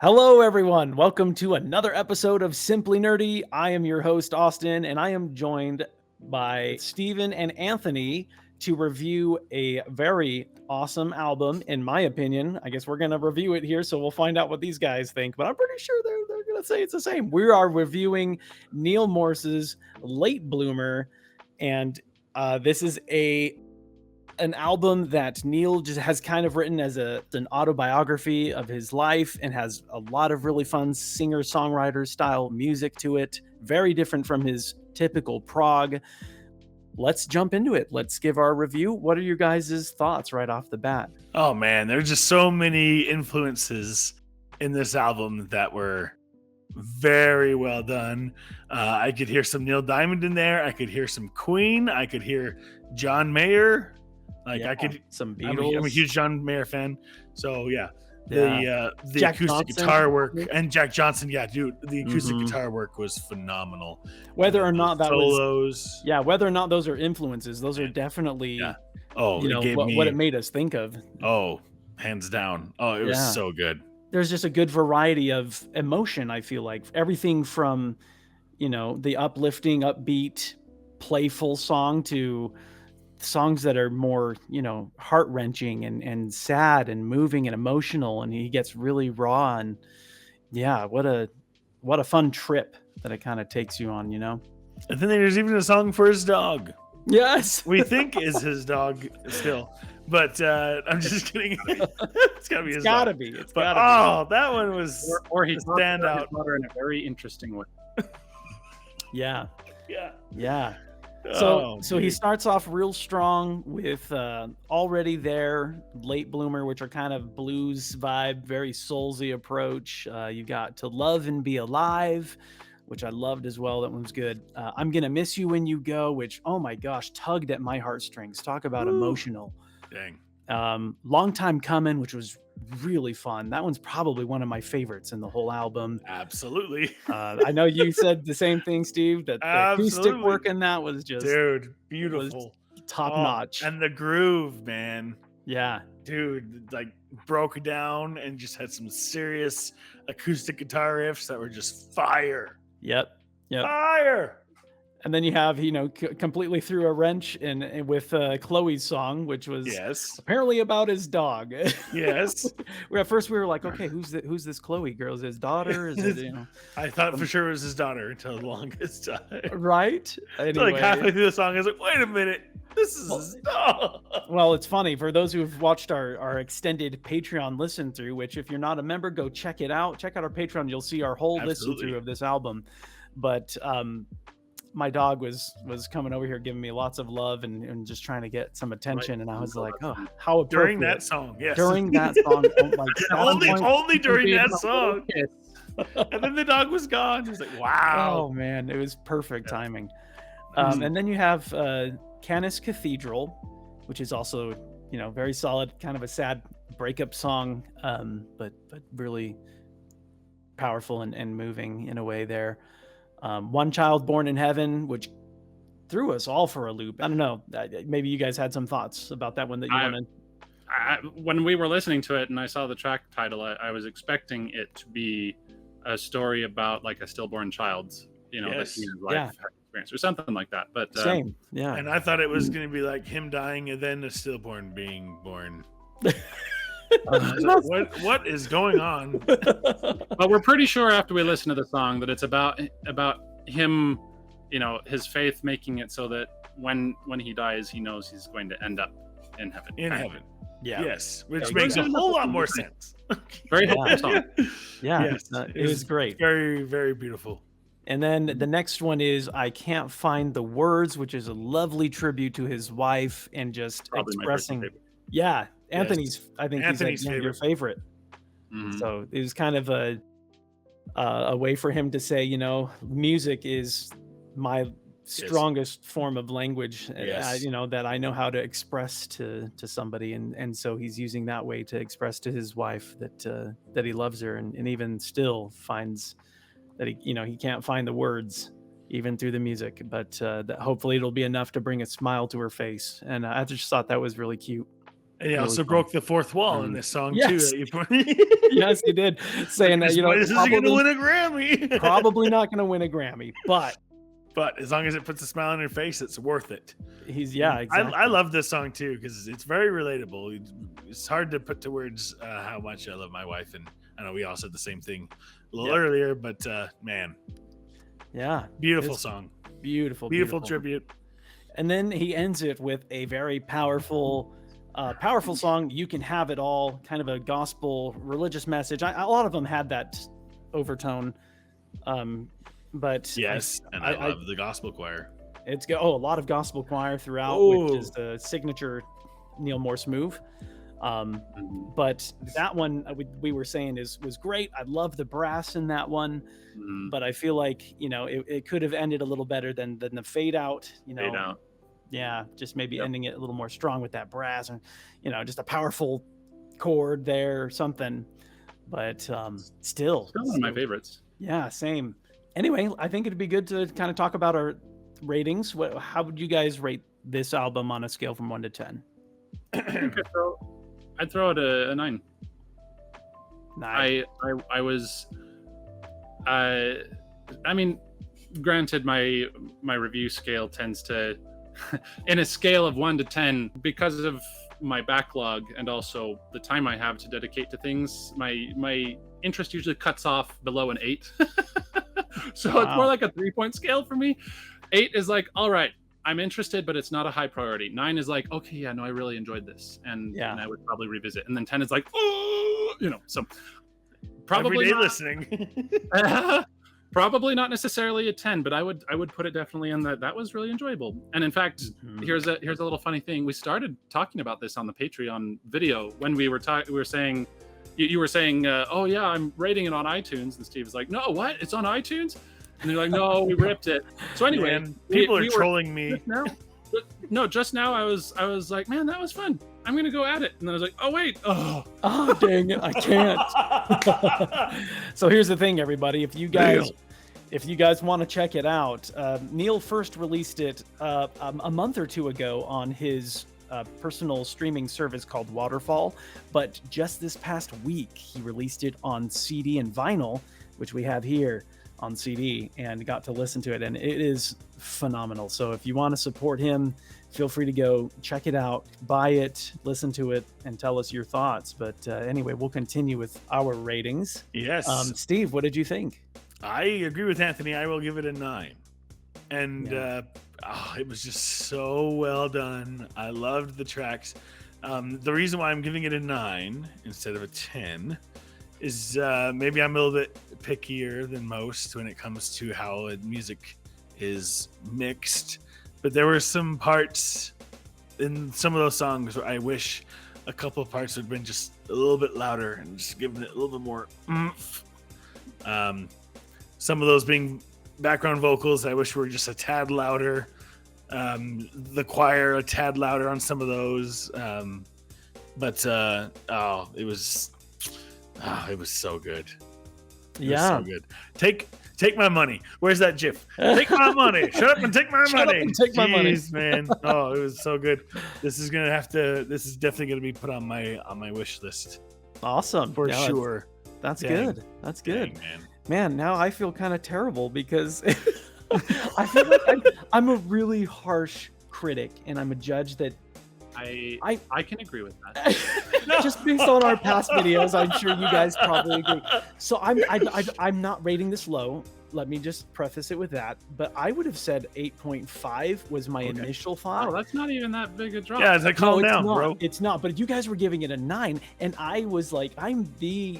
Hello, everyone. Welcome to another episode of Simply Nerdy. I am your host, Austin, and I am joined by Steven and Anthony to review a very awesome album, in my opinion. I guess we're going to review it here, so we'll find out what these guys think, but I'm pretty sure they're going to say it's the same. We are reviewing Neal Morse's Late Bloomer, and this is an album that Neal just has kind of written as an autobiography of his life and has a lot of really fun singer-songwriter style music to it. Very different from his typical prog. Let's jump into it. Let's give our review. What are your guys' thoughts right off the bat? Oh man, there's just so many influences in this album that were very well done. I could hear some Neil Diamond in there. I could hear some Queen. I could hear John Mayer. I could some Beatles. I'm a huge John Mayer fan. So the Jack acoustic Johnson. guitar work and Jack Johnson. Yeah, dude, the acoustic guitar work was phenomenal. Whether or not that solos. whether or not those are influences, those are definitely what it made us think of. Oh, hands down. Oh, it was so good. There's just a good variety of emotion. I feel like everything from, the uplifting, upbeat, playful song to songs that are more, heart-wrenching and sad and moving and emotional, and he gets really raw. And what a fun trip that it kind of takes you on. And then there's even a song for his dog. Yes, we think is his dog still, but I'm just kidding. It's gotta be his dog. It's gotta be. That one was or he stand out in a very interesting way. Yeah. So he starts off real strong with Already There, Late Bloomer, which are kind of blues vibe, very soulsy approach. You got To Love and Be Alive, which I loved as well. That one's good. I'm Gonna Miss You When You Go, which, oh my gosh, tugged at my heartstrings. Talk about emotional. Dang. Long Time Coming, which was really fun. That one's probably one of my favorites in the whole album. Absolutely. I know you said the same thing, Steve, that the acoustic work in that was just beautiful, top notch. And the groove, man. Yeah, dude, broke down and just had some serious acoustic guitar riffs that were just fire. Yep. Fire. And then you have, completely threw a wrench in with Chloe's song, which was apparently about his dog. Yes. At first we were like, okay, who's this Chloe girl? Is it his daughter? Is it, I thought for sure it was his daughter until the longest time. Right. Anyway. So halfway through the song, I was like, wait a minute, this is his dog. Well, it's funny for those who have watched our extended Patreon listen through, which if you're not a member, go check it out. Check out our Patreon. You'll see our whole listen through of this album. But my dog was coming over here giving me lots of love and just trying to get some attention, and I was like, oh, how appropriate. During that song, yes. During that song, only during that song. And then the dog was gone. It was like, wow. Oh man, it was perfect timing. And then you have Canis Cathedral, which is also very solid, kind of a sad breakup song, but really powerful and moving in a way there. One Child Born in Heaven, which threw us all for a loop. I don't know. Maybe you guys had some thoughts about that one that you wanted. When we were listening to it and I saw the track title, I was expecting it to be a story about like a stillborn child's, life experience or something like that. But same, yeah. And I thought it was going to be like him dying and then a stillborn being born. What is going on? But we're pretty sure after we listen to the song that it's about him, his faith making it so that when he dies, he knows he's going to end up in heaven. Yeah. Yes, which makes a whole lot more sense. Very helpful song. Yeah, yes. It was great. Very, very beautiful. And then the next one is I Can't Find the Words, which is a lovely tribute to his wife and just probably expressing. Yeah. Anthony's, I think Anthony's your favorite. Mm-hmm. So it was kind of a way for him to say, music is my strongest form of language, that I know how to express to somebody, and so he's using that way to express to his wife that he loves her, and even still finds that he can't find the words even through the music, but that hopefully it'll be enough to bring a smile to her face. And I just thought that was really cute. And he also broke the fourth wall in this song too. Yes. That Yes, he did. Saying that, this isn't going to win a Grammy. Probably not going to win a Grammy, but as long as it puts a smile on your face, it's worth it. Exactly. I love this song too because it's very relatable. It's hard to put to words how much I love my wife, and I know we all said the same thing a little earlier, but man, yeah, beautiful song, beautiful tribute. And then he ends it with a very powerful song. You Can Have It All, kind of a gospel religious message. A lot of them had that overtone, but yes, I love the gospel choir. It's a lot of gospel choir throughout, which is the signature Neal Morse move. But that one we were saying was great. I love the brass in that one, but I feel like it could have ended a little better than the fade out. Fade out. Yeah, just maybe ending it a little more strong with that brass and just a powerful chord there or something. But still one of my favorites. Yeah, same. Anyway, I think it'd be good to kind of talk about our ratings. How would you guys rate this album on a scale from 1 to 10? I'd throw it a 9. 9. I was I mean, granted my review scale tends to in a scale of 1 to 10, because of my backlog and also the time I have to dedicate to things, my interest usually cuts off below an 8. So It's more like a 3-point scale for me. 8 is like, all right, I'm interested, but it's not a high priority. 9 is like, okay, yeah, no, I really enjoyed this, and I would probably revisit. And then 10 is like, oh, so probably every day listening. Probably not necessarily a 10, but I would put it definitely in that was really enjoyable. And in fact, here's a little funny thing. We started talking about this on the Patreon video when we were saying, you were saying, oh yeah, I'm rating it on iTunes, and Steve was like, no, what? It's on iTunes? And you're like, no, we ripped it. So anyway, man, people are trolling me. Just now I was like, man, that was fun. I'm gonna go at it, and then I was like, oh wait, oh dang it, I can't. So here's the thing, everybody. If you guys want to check it out, Neal first released it a month or two ago on his personal streaming service called Waterfall, but just this past week he released it on CD and vinyl, which we have here on CD, and got to listen to it, and it is phenomenal. So if you want to support him, feel free to go check it out, buy it, listen to it, and tell us your thoughts. But anyway, we'll continue with our ratings. Yes. Steve, what did you think? I agree with Anthony. I will give it a 9. And it was just so well done. I loved the tracks. The reason why I'm giving it a 9 instead of a 10 is maybe I'm a little bit pickier than most when it comes to how music is mixed. But there were some parts in some of those songs where I wish a couple of parts would have been just a little bit louder and just given it a little bit more oomph. Some of those being background vocals, I wish were just a tad louder. The choir a tad louder on some of those. It was so good. It was so good. Take my money. Where's that GIF? Take my money. Shut up and take my money. Take my money, man. Oh, it was so good. This is definitely gonna be put on my wish list. Awesome. For sure. That's good. That's good. Dang, man, now I feel kind of terrible because I feel like I'm a really harsh critic, and I'm a judge that I can agree with that. Just based on our past videos, I'm sure you guys probably agree. So I'm not rating this low. Let me just preface it with that. But I would have said 8.5 was my initial thought. Oh, that's not even that big a drop. Yeah, it's like calm down, bro. It's not. But you guys were giving it a 9, and I was like, I'm the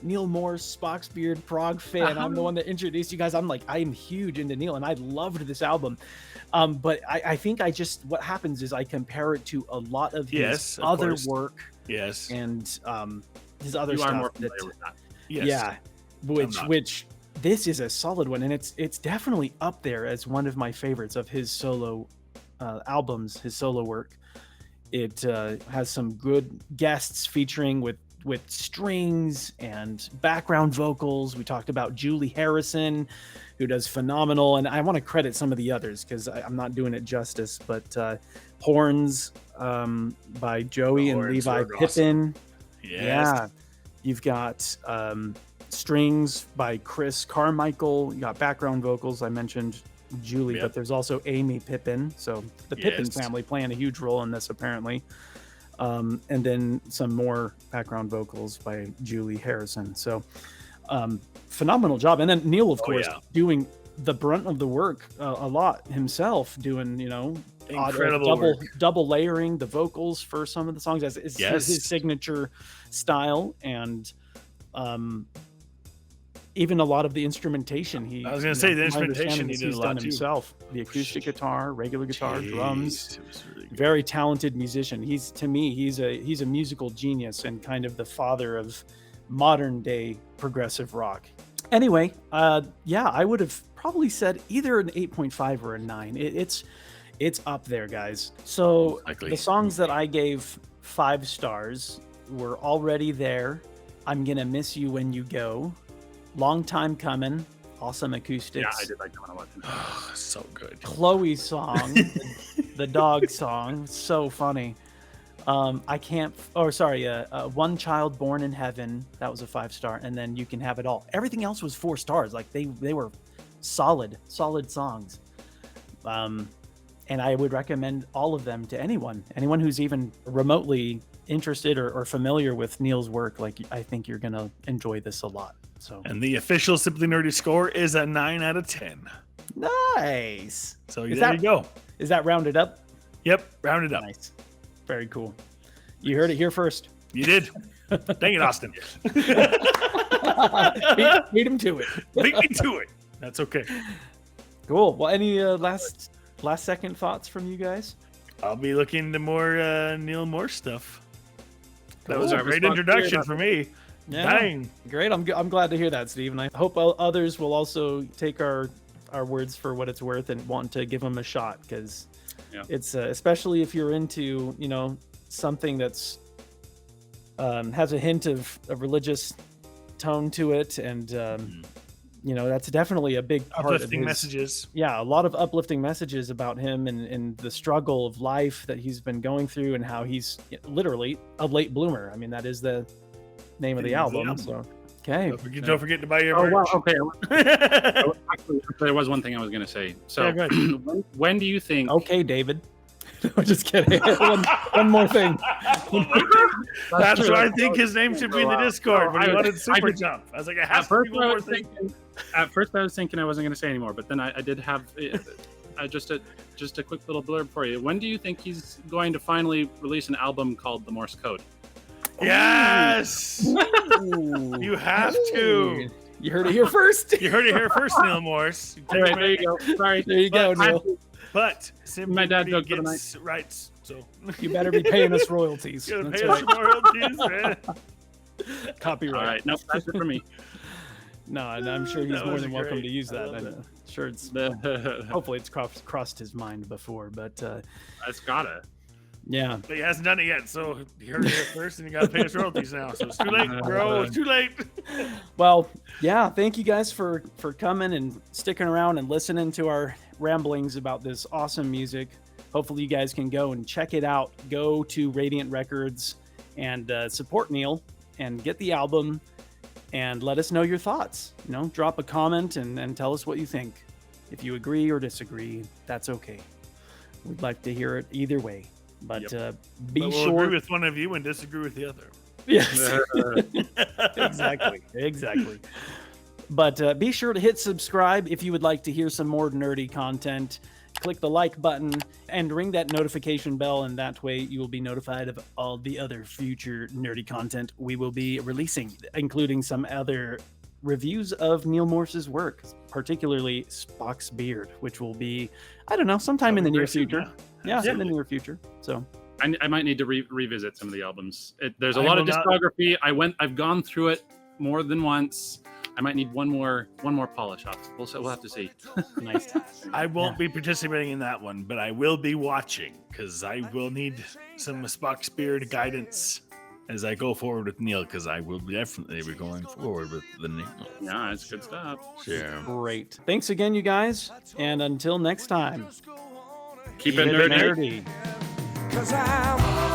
Neal Morse, Spock's Beard, prog fan. I'm the one that introduced you guys. I'm huge into Neal, and I loved this album. But I think what happens is I compare it to a lot of his other work. Yes. And his other stuff. You are more familiar with that. Yes. Yeah. Which this is a solid one, and it's definitely up there as one of my favorites of his solo albums, his solo work. It has some good guests featuring with with strings and background vocals. We talked about Julie Harrison, who does phenomenal, and I want to credit some of the others because I'm not doing it justice, but horns by Joey and Levi Pippin. Awesome. Yes. Yeah, you've got strings by Chris Carmichael. You got background vocals. I mentioned Julie, but there's also Amy Pippin. So the Pippin family playing a huge role in this, apparently. And then some more background vocals by Julie Harrison. So phenomenal job. And then Neal, of course, doing the brunt of the work a lot himself, doing, incredible double layering the vocals for some of the songs. As his signature style, and even a lot of the instrumentation. I was going to say the instrumentation he did a lot himself. The acoustic guitar, regular guitar, drums. Really very talented musician. He's a musical genius and kind of the father of modern day progressive rock. Anyway, I would have probably said either an 8.5 or a 9. It's up there, guys. So the songs that I gave 5 stars were Already There, I'm Gonna Miss You When You Go, Long Time Coming, awesome acoustics. Yeah, I did like that one a lot. Oh, so good. Chloe's song, the dog song, so funny. One Child Born in Heaven, that was a 5-star, and then You Can Have It All. Everything else was 4 stars. Like they were solid songs. And I would recommend all of them to anyone who's even remotely interested or familiar with Neal's work. Like, I think you're gonna enjoy this a lot. So, and the official Simply Nerdy score is a 9 out of 10. Nice. So there you go. Is that rounded up? Yep, rounded up. Nice. Very cool. You heard it here first. You did. Dang it, Austin. Beat him to it. Beat me to it. That's okay. Cool. Well, any last second thoughts from you guys? I'll be looking into more Neal Morse stuff. That was a Cool. great introduction for me. Yeah. Dang. Great. I'm glad to hear that, Steve. And I hope others will also take our words for what it's worth and want to give them a shot, because it's especially if you're into something that's has a hint of a religious tone to it, and that's definitely a big part Uplifting of his messages. Yeah, a lot of uplifting messages about him and the struggle of life that he's been going through, and how he's literally a late bloomer. I mean, that is the name of the album. So, okay. Don't forget to buy your merch. Wow, okay. Actually, there was one thing I was going to say. So, go ahead. when do you think? Okay, David. I'm just kidding. one more thing. That's why I think his name should be in the Discord when he wanted Super Jump. I was like, I have to do one more thing. At first, I was thinking I wasn't going to say anymore, but then I did have just a quick little blurb for you. When do you think he's going to finally release an album called The Morse Code? Yes! You have to. You heard it here first. You heard it here first, Neal Morse. All right, there you go. Sorry. There you go, Neal. But Simply My dad Nerdy joked gets rights, so you better be paying us royalties. you gotta That's pay right. us royalties, man. Copyright. All right, nope, that's it for me. No, and I'm sure he's That more was than welcome great. to use I that. love I'm sure it's hopefully it's crossed his mind before, but It's gotta. yeah. But he hasn't done it yet, so you heard it here first, and you gotta pay us royalties now. So it's too late, bro. It's too late. Well, yeah, thank you guys for coming and sticking around and listening to our ramblings about this awesome music. Hopefully you guys can go and check it out. Go to Radiant Records and support Neal and get the album and let us know your thoughts. Drop a comment and tell us what you think. If you agree or disagree, that's okay. We'd like to hear it either way. But But be we'll sure. agree with one of you and disagree with the other. Yes. Exactly. But be sure to hit subscribe if you would like to hear some more nerdy content. Click the like button and ring that notification bell, and that way you will be notified of all the other future nerdy content we will be releasing, including some other reviews of Neal Morse's work, particularly Spock's Beard, which will be, I don't know, sometime in the near future. Yeah, in the near future. So I might need to revisit some of the albums. There's a lot of discography. I've gone through it more than once. I might need one more polish off. We'll have to see. nice. I won't be participating in that one, but I will be watching because I will need some Spock's Beard guidance as I go forward with Neal, because I will definitely be going forward with the Neal. Yeah, it's good stuff. Sure. Great. Thanks again, you guys. And until next time, Keep it nerdy. nerdy. 'Cause I'm